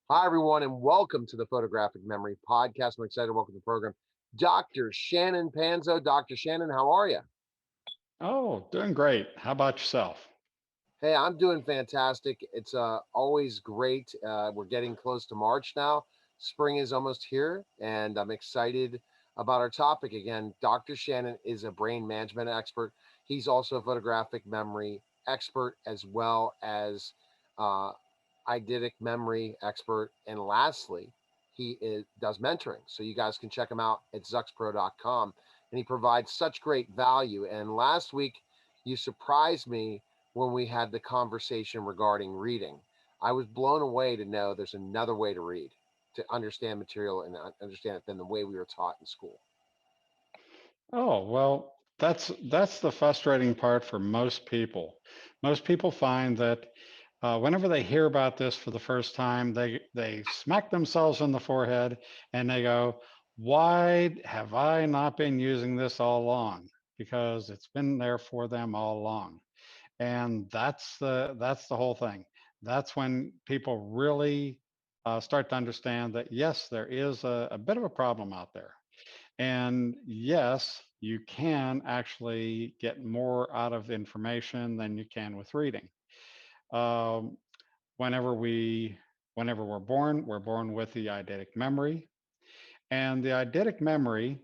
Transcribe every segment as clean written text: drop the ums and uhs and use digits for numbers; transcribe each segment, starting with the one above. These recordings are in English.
Hi, everyone, and welcome to the Photographic Memory Podcast. I'm excited to welcome to the program Dr. Shannon Panzo. Dr. Shannon, how are you? Oh, doing great. How about yourself? Hey, I'm doing fantastic. It's always great. We're getting close to March now. Spring is almost here, and I'm excited about our topic again. Dr. Shannon is a brain management expert. He's also a photographic memory expert as well as uh, eidetic memory expert. And lastly, does mentoring. So you guys can check him out at zuckspro.com. And he provides such great value. And last week, you surprised me when we had the conversation regarding reading. I was blown away to know there's another way to read, to understand material and understand it than the way we were taught in school. Oh, well, that's the frustrating part for most people. Most people find that whenever they hear about this for the first time, they smack themselves on the forehead and they go, "Why have I not been using this all along?" Because it's been there for them all along. And that's the whole thing. That's when people really start to understand that yes, there is a bit of a problem out there, and yes, you can actually get more out of information than you can with reading. Um, whenever we whenever we're born with the eidetic memory, and the eidetic memory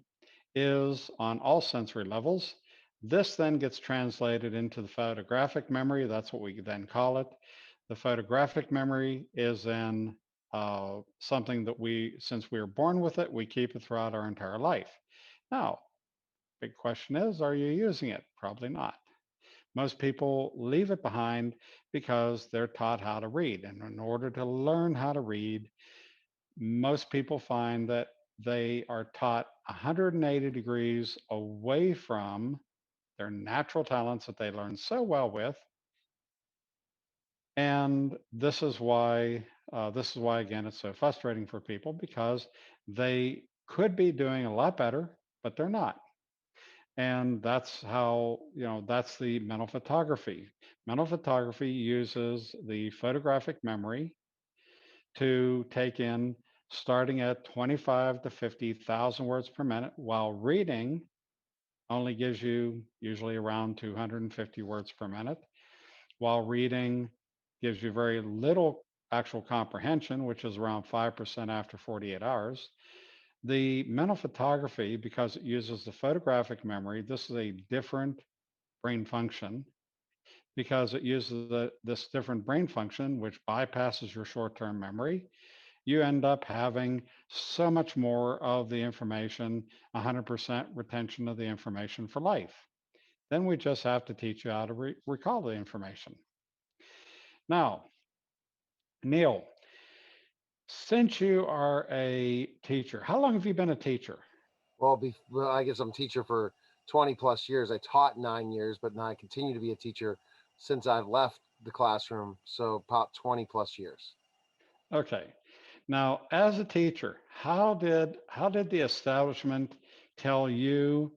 is on all sensory levels. This then gets translated into the photographic memory. That's what we then call it. The photographic memory is then something that since we were born with it, we keep it throughout our entire life. Now, big question is, are you using it? Probably not. Most people leave it behind because they're taught how to read. And in order to learn how to read, most people find that they are taught 180 degrees away from their natural talents that they learn so well with. And this is why again it's so frustrating for people because they could be doing a lot better, but they're not. And that's the mental photography. Mental photography uses the photographic memory to take in starting at 25 to 50,000 words per minute, while reading only gives you usually around 250 words per minute, while reading gives you very little actual comprehension, which is around 5% after 48 hours. The mental photography, because it uses the photographic memory, this is a different brain function because it uses this different brain function, which bypasses your short term memory. You end up having so much more of the information, 100% retention of the information for life. Then we just have to teach you how to recall the information. Now, Neil, since you are a teacher, how long have you been a teacher? Well, I guess I'm a teacher for 20 plus years. I taught 9 years, but now I continue to be a teacher since I've left the classroom. So about 20 plus years. Okay. Now, as a teacher, how did the establishment tell you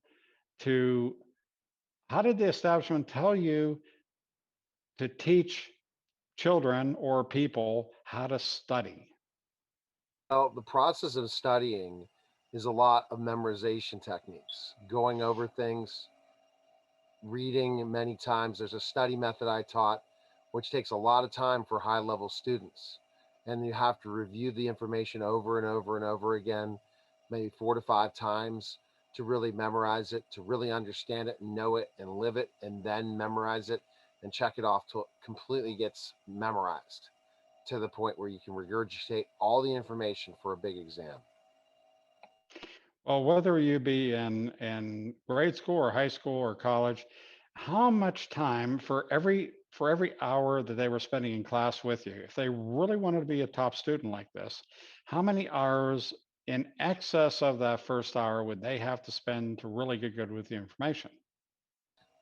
to how did the establishment tell you to teach children or people how to study? Well, the process of studying is a lot of memorization techniques, going over things, reading many times. There's a study method I taught, which takes a lot of time for high level students. And you have to review the information over and over and over again, maybe 4 to 5 times to really memorize it, to really understand it and know it and live it, and then memorize it and check it off till it completely gets memorized to the point where you can regurgitate all the information for a big exam. Well, whether you be in grade school or high school or college, how much time for every hour that they were spending in class with you, if they really wanted to be a top student like this, how many hours in excess of that first hour would they have to spend to really get good with the information?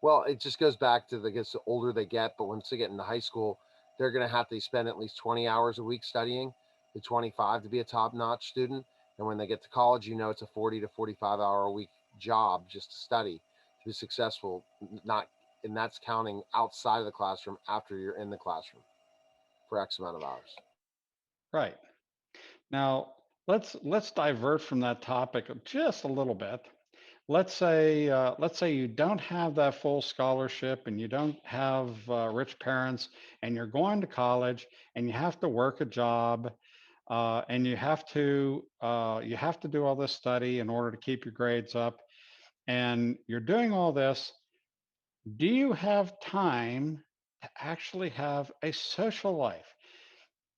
Well, it just goes back to the guess the older they get, but once they get into high school, they're going to have to spend at least 20 hours a week studying, to 25 to be a top-notch student. And when they get to college, it's a 40 to 45 hour a week job just to study to be successful. Not, and that's counting outside of the classroom after you're in the classroom for X amount of hours. Right. Now, let's divert from that topic just a little bit. Let's say you don't have that full scholarship and you don't have rich parents, and you're going to college and you have to work a job, and you have to do all this study in order to keep your grades up, and you're doing all this. Do you have time to actually have a social life?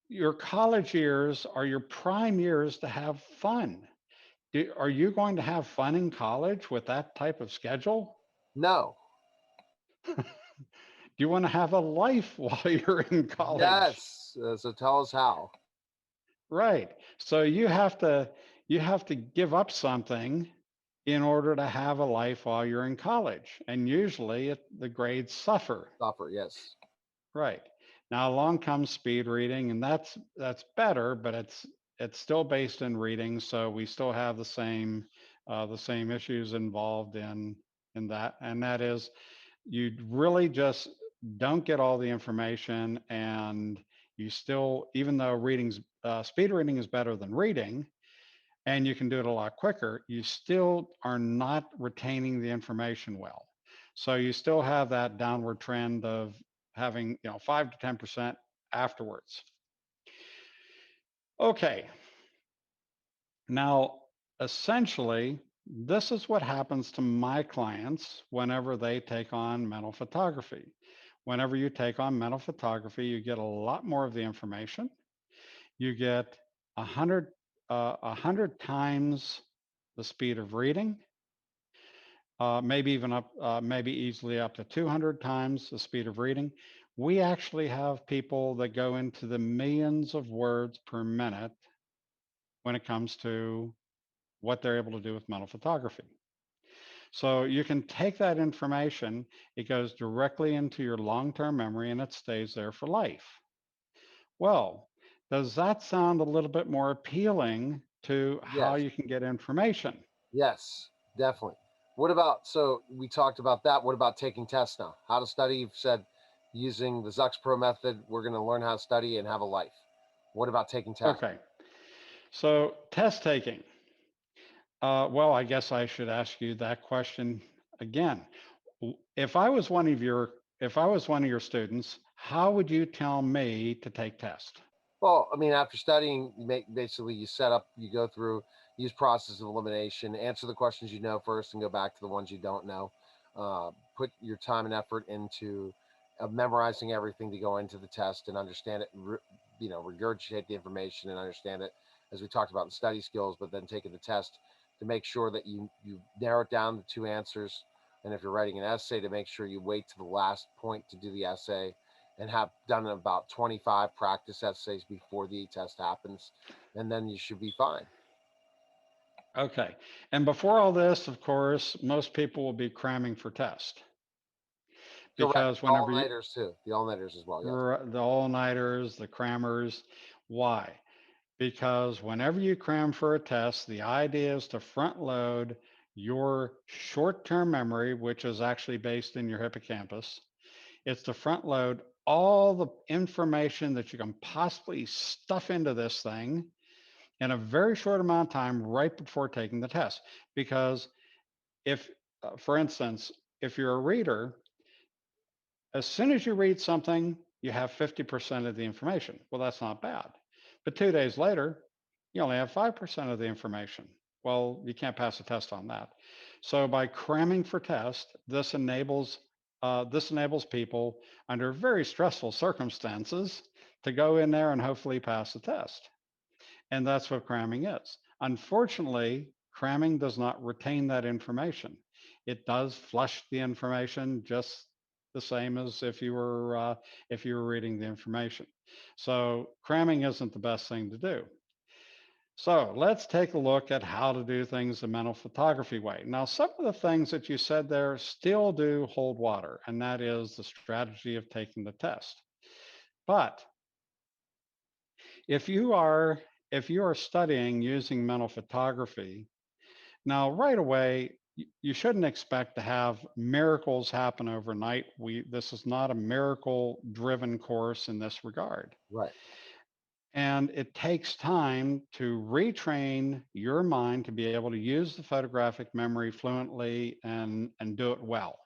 Your college years are your prime years to have fun. Are you going to have fun in college with that type of schedule? No. Do you want to have a life while you're in college? Yes. So tell us how. Right. So you have to give up something in order to have a life while you're in college. And usually the grades suffer. Suffer. Yes. Right. Now along comes speed reading, and that's better, but it's still based in reading, so we still have the same issues involved in that, and that is you really just don't get all the information, and you still, even though reading's speed reading is better than reading, and you can do it a lot quicker, you still are not retaining the information well. So you still have that downward trend of having, 5 to 10% afterwards. Okay, now essentially, this is what happens to my clients whenever they take on mental photography. Whenever you take on mental photography, you get a lot more of the information. You get a hundred a hundred times the speed of reading, maybe easily up to 200 times the speed of reading. We actually have people that go into the millions of words per minute when it comes to what they're able to do with mental photography. So you can take that information, it goes directly into your long term memory and it stays there for life. Well, does that sound a little bit more appealing to how Yes. you can get information? Yes. Definitely. What about, so we talked about that. What about taking tests now? How to study? You've said using the Zucks Pro method, we're going to learn how to study and have a life. What about taking tests? Okay, so test taking. Well, I guess I should ask you that question again. If I was one of your students, how would you tell me to take test? Well, I mean, after studying, you make basically you set up, you go through, use process of elimination, answer the questions you know first, and go back to the ones you don't know. Put your time and effort into memorizing everything to go into the test and understand it. Regurgitate the information and understand it, as we talked about in study skills. But then taking the test to make sure that you narrow it down to two answers. And if you're writing an essay, to make sure you wait to the last point to do the essay and have done about 25 practice essays before the test happens, and then you should be fine. Okay. And before all this, of course, most people will be cramming for test Correct. because All whenever you, nighters too. The all nighters as well. Yes. the all-nighters, the crammers, why? Because whenever you cram for a test, the idea is to front load your short-term memory, which is actually based in your hippocampus. It's to front load all the information that you can possibly stuff into this thing in a very short amount of time right before taking the test. Because if, for instance, if you're a reader, as soon as you read something, you have 50% of the information. Well, that's not bad. But 2 days later, you only have 5% of the information. Well, you can't pass a test on that. So by cramming for test, this enables people under very stressful circumstances to go in there and hopefully pass the test. And that's what cramming is. Unfortunately, cramming does not retain that information. It does flush the information just the same as if you were reading the information. So cramming isn't the best thing to do. So let's take a look at how to do things the mental photography way. Now, some of the things that you said there still do hold water, and that is the strategy of taking the test. But if you are if you are studying using mental photography, now right away you shouldn't expect to have miracles happen overnight. We This is not a miracle driven course in this regard. Right. And it takes time to retrain your mind to be able to use the photographic memory fluently and do it well.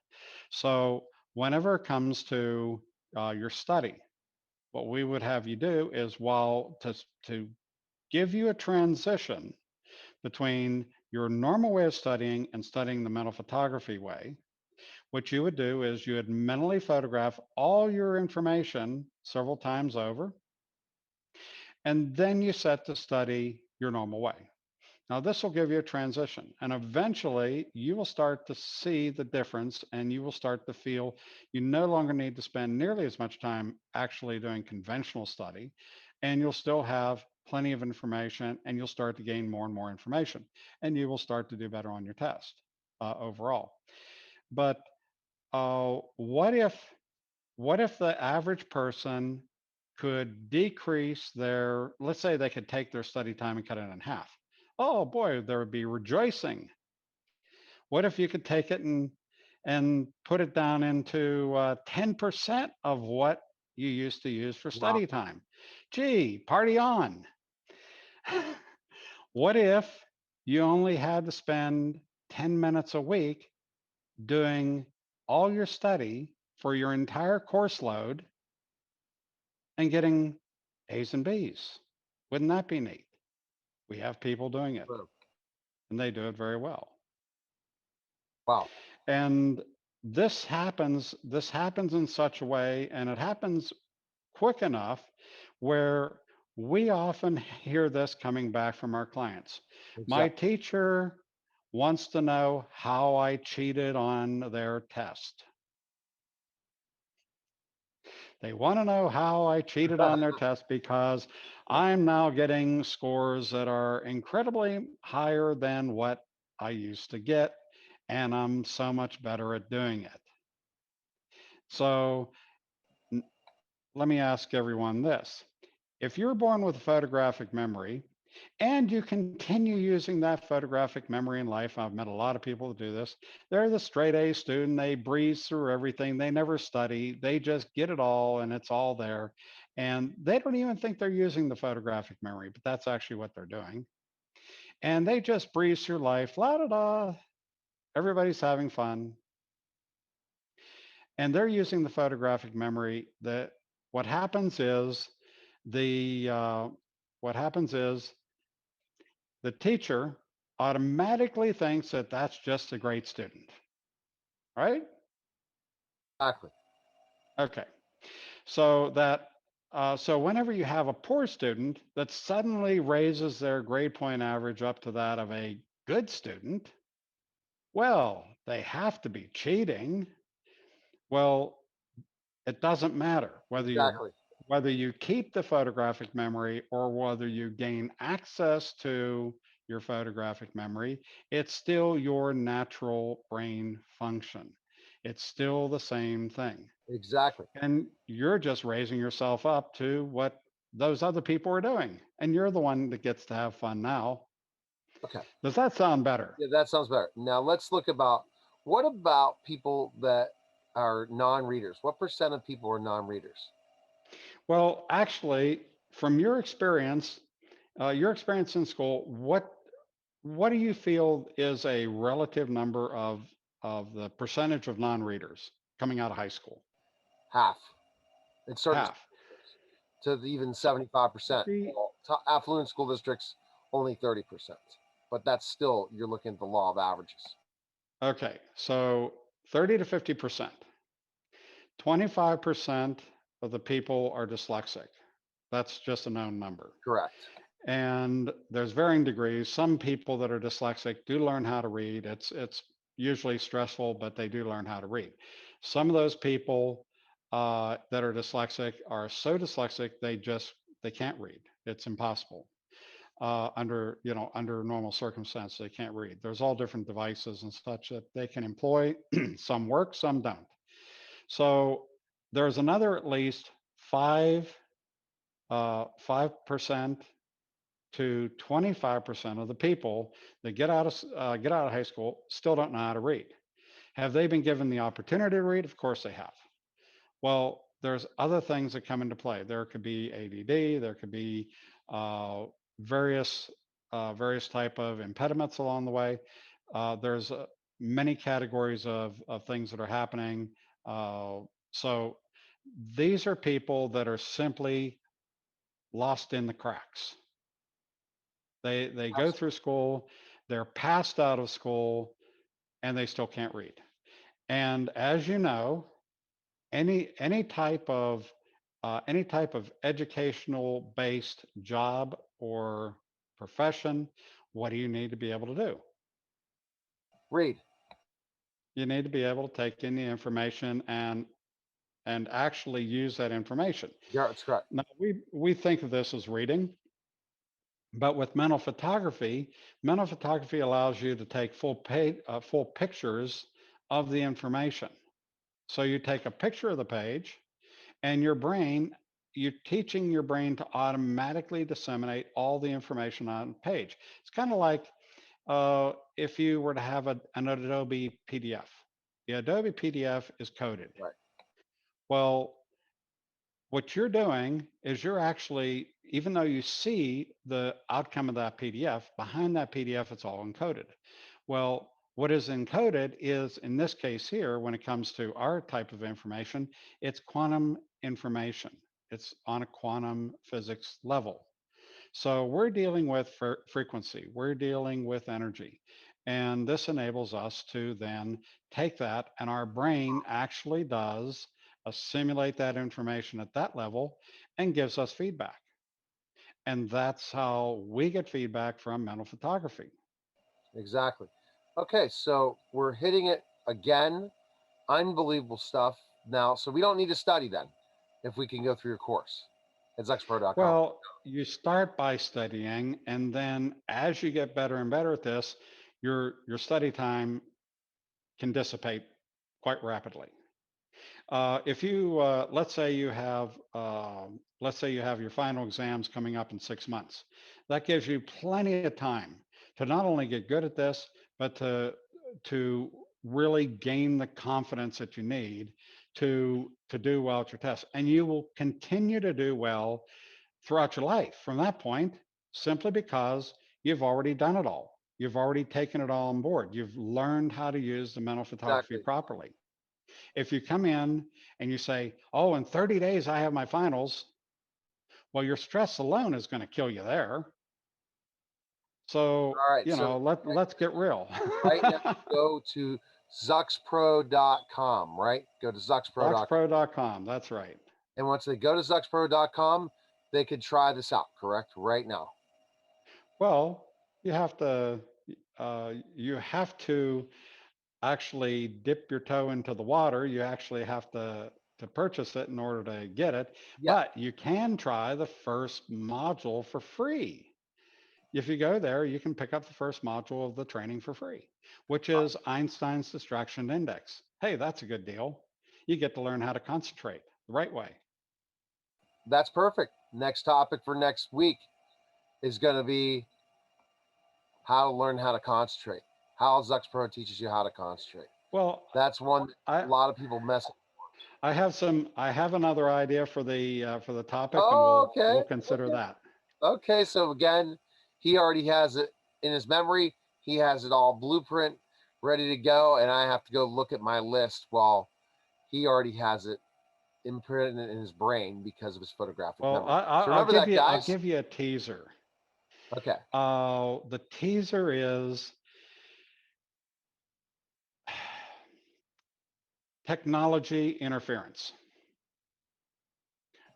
So, whenever it comes to your study, what we would have you do is to give you a transition between your normal way of studying and studying the mental photography way. What you would do is you would mentally photograph all your information several times over, and then you set to study your normal way. Now, this will give you a transition, and eventually you will start to see the difference and you will start to feel you no longer need to spend nearly as much time actually doing conventional study, and you'll still have plenty of information and you'll start to gain more and more information, and you will start to do better on your test overall. But uh, what if what if the average person could decrease their, let's say they could take their study time and cut it in half? Oh boy, there would be rejoicing. What if you could take it and put it down into 10% of what you used to use for Wow. study time? Gee, party on. What if you only had to spend 10 minutes a week doing all your study for your entire course load and getting A's and B's? Wouldn't that be neat? We have people doing it Boom. and they do it very well. Wow. And this happens in such a way, and it happens quick enough where we often hear this coming back from our clients. My Exactly. teacher wants to know how I cheated on their test. They want to know how I cheated on their test because I'm now getting scores that are incredibly higher than what I used to get, and I'm so much better at doing it. So let me ask everyone this. If you're born with a photographic memory and you continue using that photographic memory in life, I've met a lot of people that do this. They're the straight A student. They breeze through everything. They never study. They just get it all and it's all there. And they don't even think they're using the photographic memory, but that's actually what they're doing. And they just breeze through life, la da da. Everybody's having fun. And they're using the photographic memory. That what happens is the what happens is the teacher automatically thinks that that's just a great student, right? Exactly. Okay. So that so whenever you have a poor student that suddenly raises their grade point average up to that of a good student, well, they have to be cheating. Well, it doesn't matter Exactly. whether you keep the photographic memory or whether you gain access to your photographic memory, it's still your natural brain function. It's still the same thing. Exactly. And you're just raising yourself up to what those other people are doing. And you're the one that gets to have fun now. Okay. Does that sound better? Yeah, that sounds better. Now let's look about what about people that are non-readers? What percent of people are non-readers? Well, actually, from your experience in school, what do you feel is a relative number of the percentage of non-readers coming out of high school? Half in certain school Half. districts to even So 75%. see, Well, affluent school districts only 30%, but that's still you're looking at the law of averages. okay, so 30 to 50%. 25% of the people are dyslexic. That's just a known number. Correct. And there's varying degrees. Some people that are dyslexic do learn how to read. It's usually stressful, but they do learn how to read. Some of those people that are dyslexic are so dyslexic they can't read. It's impossible under normal circumstances. They can't read. There's all different devices and such that they can employ. Some work, some don't. So there's another at least 5% to 25% of the people that get out of high school still don't know how to read. Have they been given the opportunity to read? Of course they have. Well, there's other things that come into play. There could be ADD, there could be uh, various various type of impediments along the way. There's many categories of things that are happening. Uh, so these are people that are simply lost in the cracks. They go through school, they're passed out of school, and they still can't read. And as you know, any type of educational based job or profession, what do you need to be able to do? Read. You need to be able to take in the information and actually use that information. Yeah, that's correct. Now we think of this as reading, but with mental photography allows you to take full pictures of the information. So you take a picture of the page, and you're teaching your brain to automatically disseminate all the information on the page. It's kind of like if you were to have an Adobe PDF. The Adobe PDF is coded. Right. Well, what you're doing is you're actually, even though you see the outcome of that PDF, behind that PDF, it's all encoded. Well, what is encoded is, in this case here, when it comes to our type of information, it's quantum information. It's on a quantum physics level. So we're dealing with frequency, we're dealing with energy. And this enables us to then take that, and our brain actually does assimilate that information at that level and gives us feedback. And that's how we get feedback from mental photography. Exactly. Okay, so we're hitting it again. Unbelievable stuff now. So we don't need to study then if we can go through your course at zuckspro.com. Well, you start by studying, and then as you get better and better at this, your study time can dissipate quite rapidly. If you let's say you have your final exams coming up in 6 months, that gives you plenty of time to not only get good at this, but to really gain the confidence that you need to do well at your tests, and you will continue to do well throughout your life from that point, simply because you've already done it all. You've already taken it all on board. You've learned how to use the mental photography Exactly. properly. If you come in and you say, oh, in 30 days, I have my finals, well, your stress alone is going to kill you there. So, All right. So let's get real. right now, go to zuckspro.com, right? Go to zuckspro.com. ZucksPro.com. That's right. And once they go to zuckspro.com, they can try this out, correct? Right now. Well, you have to, you have to actually dip your toe into the water. You actually have to purchase it in order to get it. Yeah, But you can try the first module for free. If you go there, you can pick up the first module of the training for free, which is Einstein's distraction index. Hey, that's a good deal. You get to learn how to concentrate the right way. that's perfect. Next topic for next week is going to be how to learn how to concentrate. How Zucks Pro teaches you how to concentrate. Well, That's one I a lot of people mess. I have another idea for the topic, and Oh, we'll okay. consider that. Okay. So again, he already has it in his memory. He has it all blueprint ready to go, and I have to go look at my list while he already has it imprinted in his brain because of his photographic Well, memory. So remember that, I'll guys. give you a teaser. Okay. The teaser is technology interference.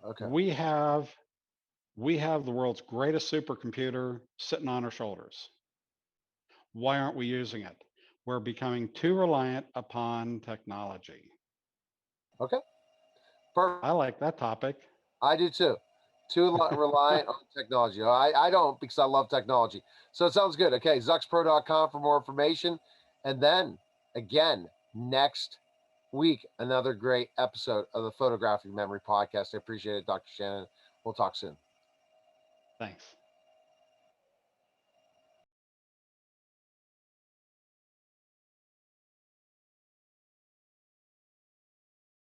Okay. We have we have the world's greatest supercomputer sitting on our shoulders. Why aren't we using it? We're becoming too reliant upon technology. Okay. Perfect. I like that topic. I do too. Too reliant on technology. I don't because I love technology. So it sounds good. Okay, zuckspro.com for more information. And then again, next week, another great episode of the Photographic Memory Podcast. I appreciate it, Dr. Shannon. We'll talk soon. Thanks.